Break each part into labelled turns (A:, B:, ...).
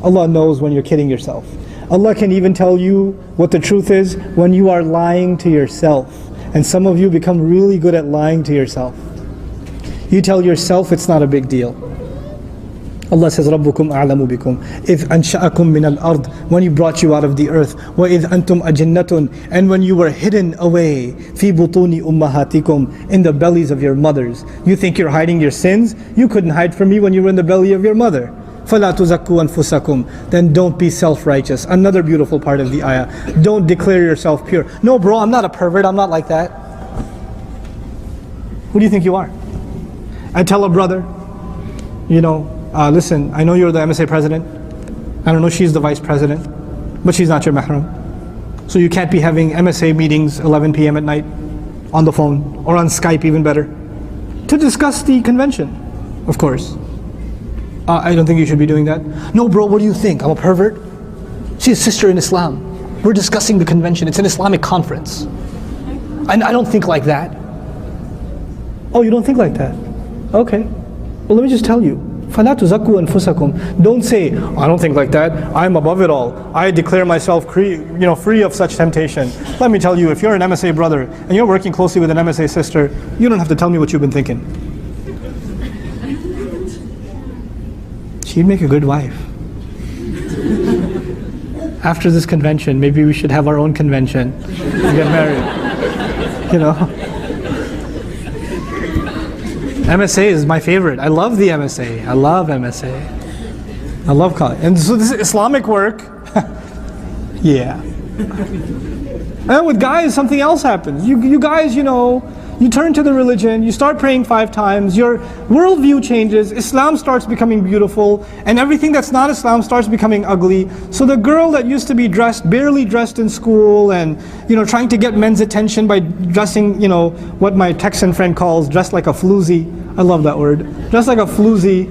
A: Allah knows when you're kidding yourself. Allah can even tell you what the truth is when you are lying to yourself. And some of you become really good at lying to yourself. You tell yourself it's not a big deal. Allah says, رَبُّكُمْ أَعْلَمُ بِكُمْ إِذْ أَنْشَأَكُمْ مِنَ الْأَرْضِ, when He brought you out of the earth. وَإِذْ أَنْتُمْ أَجِنَّةٌ, and when you were hidden away. فِي بُطُونِ أُمَّهَاتِكُمْ, in the bellies of your mothers. You think you're hiding your sins? You couldn't hide from me when you were in the belly of your mother. فَلَا تُزَكُّوا أَنفُسَكُمْ, then don't be self-righteous. Another beautiful part of the ayah. Don't declare yourself pure. No bro, I'm not a pervert, I'm not like that. Who do you think you are? I tell a brother, listen, I know you're the MSA president. I don't know, she's the vice president, but she's not your mahram. So you can't be having MSA meetings 11 p.m. at night on the phone or on Skype, even better, to discuss the convention, of course. I don't think you should be doing that. No bro, what do you think? I'm a pervert? She's a sister in Islam. We're discussing the convention. It's an Islamic conference. And I don't think like that. Oh, you don't think like that? Okay. Well, let me just tell you. فَلَا تُزَكُّوا أَنفُسَكُمْ. Don't say, I don't think like that. I'm above it all. I declare myself free of such temptation. Let me tell you, if you're an MSA brother and you're working closely with an MSA sister, you don't have to tell me what you've been thinking. She'd make a good wife. After this convention, maybe we should have our own convention and get married. MSA is my favorite. I love the MSA. I love MSA. I love college. And so this is Islamic work. Yeah. And with guys, something else happens. You guys, you turn to the religion, you start praying 5 times, your worldview changes, Islam starts becoming beautiful, and everything that's not Islam starts becoming ugly. So the girl that used to be barely dressed in school and trying to get men's attention by dressing, what my Texan friend calls dressed like a floozy. I love that word. Dressed like a floozy.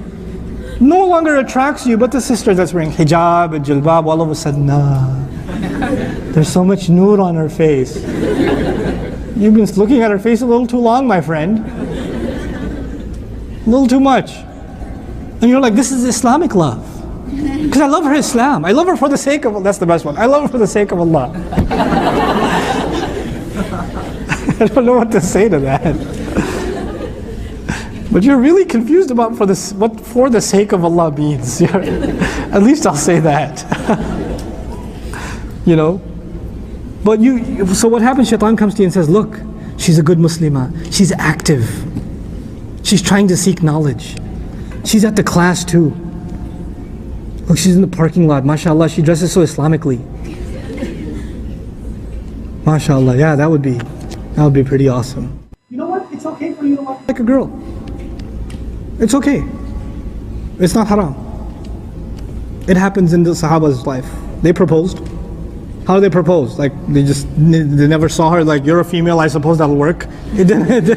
A: No longer attracts you, but the sister that's wearing hijab and jilbab, all of a sudden, there's so much noor on her face. You've been looking at her face a little too long, my friend. A little too much. And you're like, this is Islamic love. Because I love her Islam. I love her for the sake of Allah. That's the best one. I love her for the sake of Allah. I don't know what to say to that. But you're really confused about what for the sake of Allah means. At least I'll say that. But so what happens? Shaitan comes to you and says, look, she's a good Muslimah. She's active. She's trying to seek knowledge. She's at the class too. Look, she's in the parking lot. MashaAllah, she dresses so Islamically. MashaAllah, yeah, that would be pretty awesome. You know what? It's okay for you to like a girl. It's okay. It's not haram. It happens in the Sahaba's life. They proposed. How do they propose? Like they never saw her. Like, you're a female, I suppose that'll work. It didn't.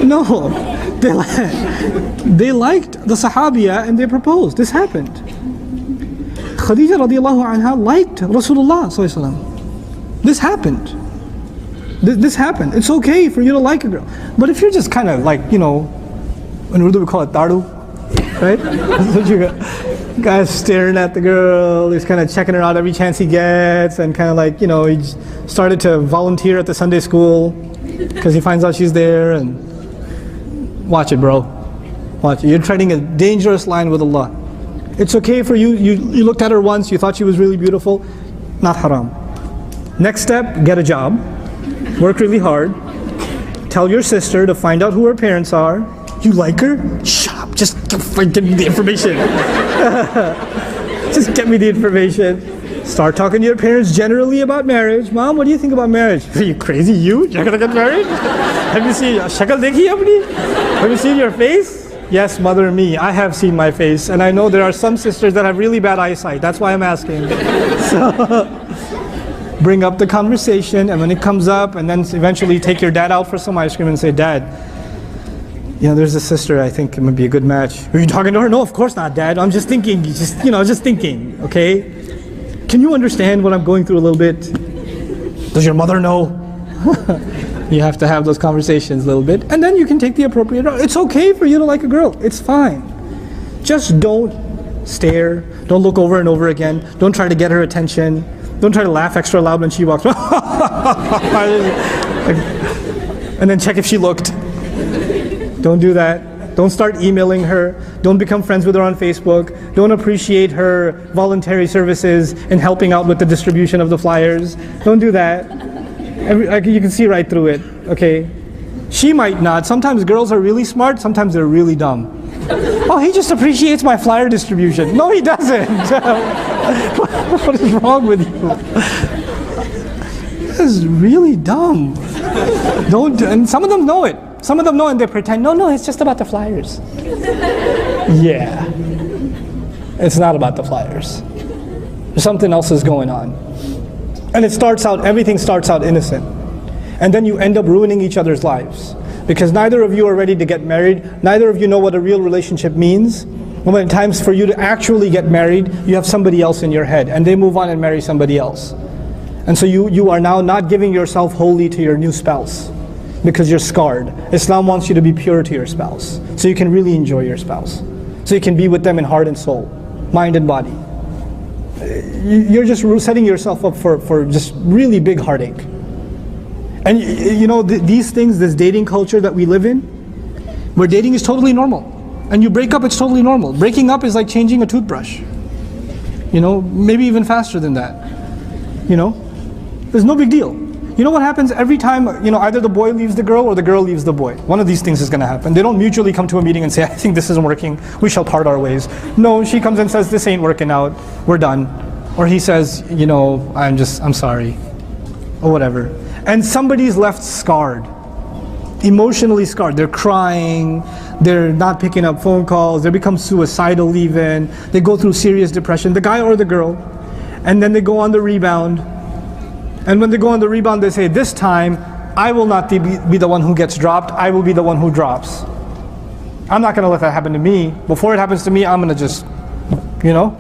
A: No, they liked the Sahabiya and they proposed. This happened. Khadija radiallahu anha liked Rasulullah sallallahu alaihi wasallam. This happened. This happened. It's okay for you to like a girl. But if you're just kind of like, in Urdu we call it taru, right? That's what you got. Guy's staring at the girl, he's kind of checking her out every chance he gets, and kind of like, he started to volunteer at the Sunday school because he finds out she's there. And watch it, bro. Watch it. You're treading a dangerous line with Allah. It's okay for you. You looked at her once, you thought she was really beautiful. Not haram. Next step, get a job. Work really hard. Tell your sister to find out who her parents are. You like her? Shut up. Just give me the information. Just get me the information. Start talking to your parents generally about marriage. Mom, what do you think about marriage? Are you crazy? You're gonna get married? Have you seen shakal dekhi apni? Have you seen your face? Yes, mother and me. I have seen my face, and I know there are some sisters that have really bad eyesight. That's why I'm asking. So bring up the conversation, and when it comes up, and then eventually take your dad out for some ice cream and say, Dad, there's a sister, I think it might be a good match. Are you talking to her? No, of course not, Dad. I'm just thinking, just thinking, okay? Can you understand what I'm going through a little bit? Does your mother know? You have to have those conversations a little bit, and then you can take the appropriate route. It's okay for you to like a girl. It's fine. Just don't stare. Don't look over and over again. Don't try to get her attention. Don't try to laugh extra loud when she walks by. And then check if she looked. Don't do that. Don't start emailing her. Don't become friends with her on Facebook. Don't appreciate her voluntary services in helping out with the distribution of the flyers. Don't do that. You can see right through it, okay? She might not. Sometimes girls are really smart, sometimes they're really dumb. Oh, he just appreciates my flyer distribution. No, he doesn't. What is wrong with you? This is really dumb. And some of them know it. Some of them know and they pretend, no, it's just about the flyers. Yeah. It's not about the flyers. Something else is going on. And everything starts out innocent. And then you end up ruining each other's lives. Because neither of you are ready to get married. Neither of you know what a real relationship means. When it's time for you to actually get married, you have somebody else in your head. And they move on and marry somebody else. And so you are now not giving yourself wholly to your new spouse. Because you're scarred. Islam wants you to be pure to your spouse. So you can really enjoy your spouse. So you can be with them in heart and soul. Mind and body. You're just setting yourself up for just really big heartache. And you know, these things, this dating culture that we live in, where dating is totally normal. And you break up, it's totally normal. Breaking up is like changing a toothbrush. You know, maybe even faster than that. You know, there's no big deal. You know what happens every time, you know, either the boy leaves the girl or the girl leaves the boy. One of these things is going to happen. They don't mutually come to a meeting and say, I think this isn't working, we shall part our ways. No, she comes and says, this ain't working out, we're done. Or he says, you know, I'm sorry, or whatever. And somebody's left scarred, emotionally scarred. They're crying, they're not picking up phone calls, they become suicidal even, they go through serious depression, the guy or the girl, and then they go on the rebound. And when they go on the rebound, they say, this time, I will not be the one who gets dropped, I will be the one who drops. I'm not going to let that happen to me. Before it happens to me, I'm going to just, you know.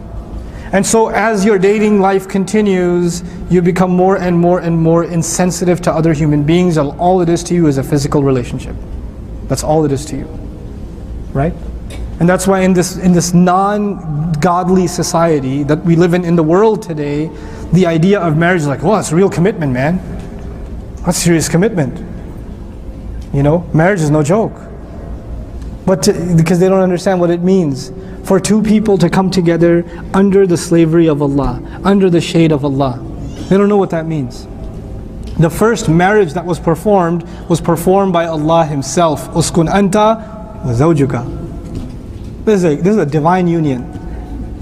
A: And so as your dating life continues, you become more and more and more insensitive to other human beings. All it is to you is a physical relationship. That's all it is to you, right? And that's why in this non-godly society that we live in the world today, the idea of marriage is like, well, it's real commitment, man. That's serious commitment. You know, marriage is no joke. But because they don't understand what it means for two people to come together under the slavery of Allah, under the shade of Allah. They don't know what that means. The first marriage that was performed by Allah Himself. Uskun anta wa zawjuka. This is a divine union.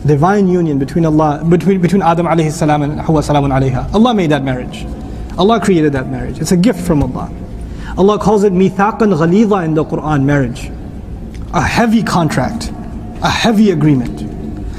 A: Divine union between Allah, between Adam alayhi salam and Hawa salamun alayha. Allah made that marriage. Allah created that marriage. It's a gift from Allah. Allah calls it mithaqan ghalidha in the Quran, marriage. A heavy contract, a heavy agreement.